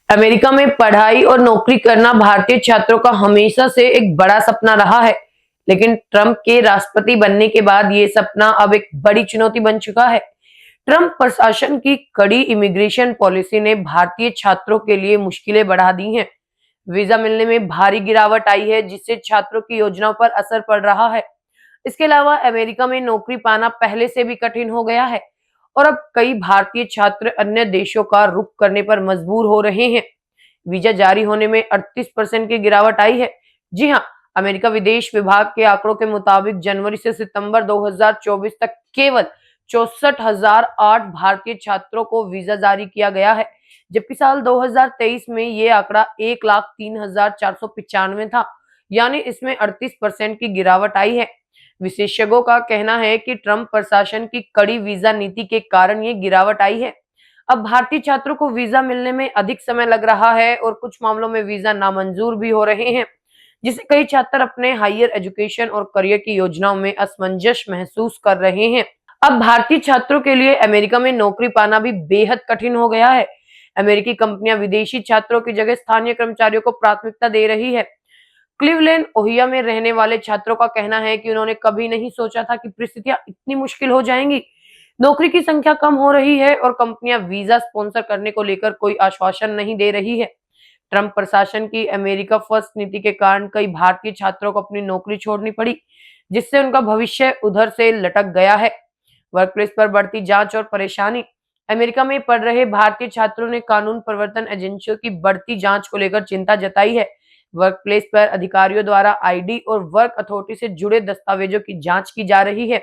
America में पढ़ाई और नौकरी करना भारतीय छात्रों का हमेशा से एक बड़ा सपना रहा है, लेकिन ट्रंप के राष्ट्रपति बनने के बाद ये सपना अब एक बड़ी चुनौती बन चुका है। ट्रंप प्रशासन की कड़ी इमिग्रेशन पॉलिसी ने भारतीय छात्रों के लिए मुश्किलें बढ़ा दी हैं। वीजा मिलने में भारी गिरावट आई है, जिससे छात्रों की योजनाओं पर असर पड़ रहा है। इसके अलावा अमेरिका में नौकरी पाना पहले से भी कठिन हो गया है और अब कई भारतीय छात्र अन्य देशों का रुख करने पर मजबूर हो रहे हैं। वीजा जारी होने में 38% की गिरावट आई है। जी हाँ, अमेरिका विदेश विभाग के आंकड़ों के मुताबिक जनवरी से सितंबर 2024 तक केवल 64,008 भारतीय छात्रों को वीजा जारी किया गया है, जबकि साल 2023 में ये आंकड़ा 1,03,495 था। यानी इसमें 38% की गिरावट आई है। विशेषज्ञों का कहना है कि ट्रंप प्रशासन की कड़ी वीजा नीति के कारण ये गिरावट आई है। अब भारतीय छात्रों को वीजा मिलने में अधिक समय लग रहा है और कुछ मामलों में वीजा नामंजूर भी हो रहे हैं, जिससे कई छात्र अपने हायर एजुकेशन और करियर की योजनाओं में असमंजस महसूस कर रहे हैं। अब भारतीय छात्रों के लिए अमेरिका में नौकरी पाना भी बेहद कठिन हो गया है। अमेरिकी कंपनियां विदेशी छात्रों की जगह स्थानीय कर्मचारियों को प्राथमिकता दे रही है। क्लीवलैंड ओहियो में रहने वाले छात्रों का कहना है कि उन्होंने कभी नहीं सोचा था कि परिस्थितियां इतनी मुश्किल हो जाएंगी। नौकरी की संख्या कम हो रही है और कंपनियां वीजा स्पॉन्सर करने को लेकर कोई आश्वासन नहीं दे रही है। ट्रंप प्रशासन की अमेरिका फर्स्ट नीति के कारण कई भारतीय छात्रों को अपनी नौकरी छोड़नी पड़ी, जिससे उनका भविष्य उधर से लटक गया है। वर्कप्लेस पर बढ़ती जांच और परेशानी। अमेरिका में पढ़ रहे भारतीय छात्रों ने कानून प्रवर्तन एजेंसियों की बढ़ती जांच को लेकर चिंता जताई है। वर्कप्लेस पर अधिकारियों द्वारा आईडी और वर्क अथॉरिटी से जुड़े दस्तावेजों की जांच की जा रही है।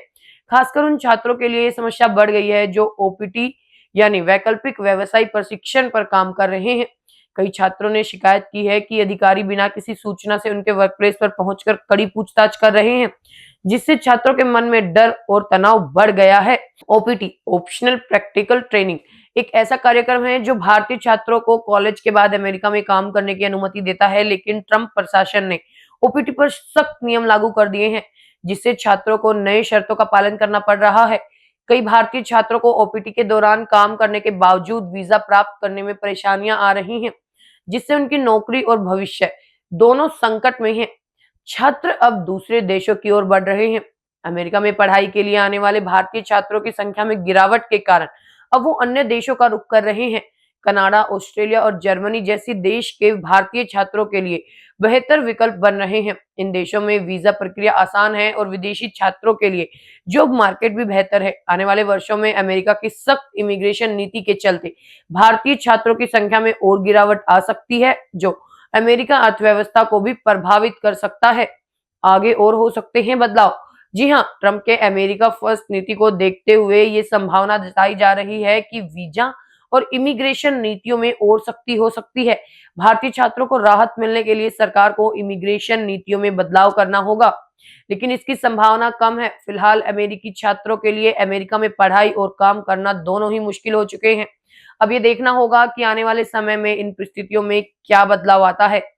खासकर उन छात्रों के लिए ये समस्या बढ़ गई है जो ओपीटी यानी वैकल्पिक व्यवसाय प्रशिक्षण पर काम कर रहे हैं। कई छात्रों ने शिकायत की है कि अधिकारी बिना किसी सूचना से उनके वर्कप्लेस पर पहुंचकर कड़ी पूछताछ कर रहे हैं, जिससे छात्रों के मन में डर और तनाव बढ़ गया है। ओपीटी ऑप्शनल प्रैक्टिकल ट्रेनिंग एक ऐसा कार्यक्रम है जो भारतीय छात्रों को कॉलेज के बाद अमेरिका में काम करने की अनुमति देता है, लेकिन ट्रंप प्रशासन ने ओपीटी पर सख्त नियम लागू कर दिए हैं, जिससे छात्रों को नए शर्तों का पालन करना पड़ रहा है। कई भारतीय छात्रों को ओपीटी के दौरान काम करने के बावजूद वीजा प्राप्त करने में परेशानियां आ रही हैं, जिससे उनकी नौकरी और भविष्य दोनों संकट में हैं। छात्र अब दूसरे देशों की ओर बढ़ रहे हैं। अमेरिका में पढ़ाई के लिए आने वाले भारतीय छात्रों की संख्या में गिरावट के कारण अब वो अन्य देशों का रुख कर रहे हैं। कनाडा, ऑस्ट्रेलिया और जर्मनी जैसी देश के भारतीय छात्रों के लिए बेहतर विकल्प बन रहे हैं। इन देशों में वीजा प्रक्रिया आसान है और विदेशी छात्रों के लिए जॉब मार्केट भी बेहतर है। आने वाले वर्षों में अमेरिका की सख्त इमिग्रेशन नीति के चलते भारतीय छात्रों की संख्या में और गिरावट आ सकती है, जो अमेरिका अर्थव्यवस्था को भी प्रभावित कर सकता है। आगे और हो सकते हैं बदलाव। जी हाँ, ट्रंप के अमेरिका फर्स्ट नीति को देखते हुए ये संभावना जताई जा रही है कि वीजा और इमिग्रेशन नीतियों में और सख्ती हो सकती है। भारतीय छात्रों को राहत मिलने के लिए सरकार को इमिग्रेशन नीतियों में बदलाव करना होगा, लेकिन इसकी संभावना कम है। फिलहाल अमेरिकी छात्रों के लिए अमेरिका में पढ़ाई और काम करना दोनों ही मुश्किल हो चुके हैं। अब ये देखना होगा कि आने वाले समय में इन परिस्थितियों में क्या बदलाव आता है।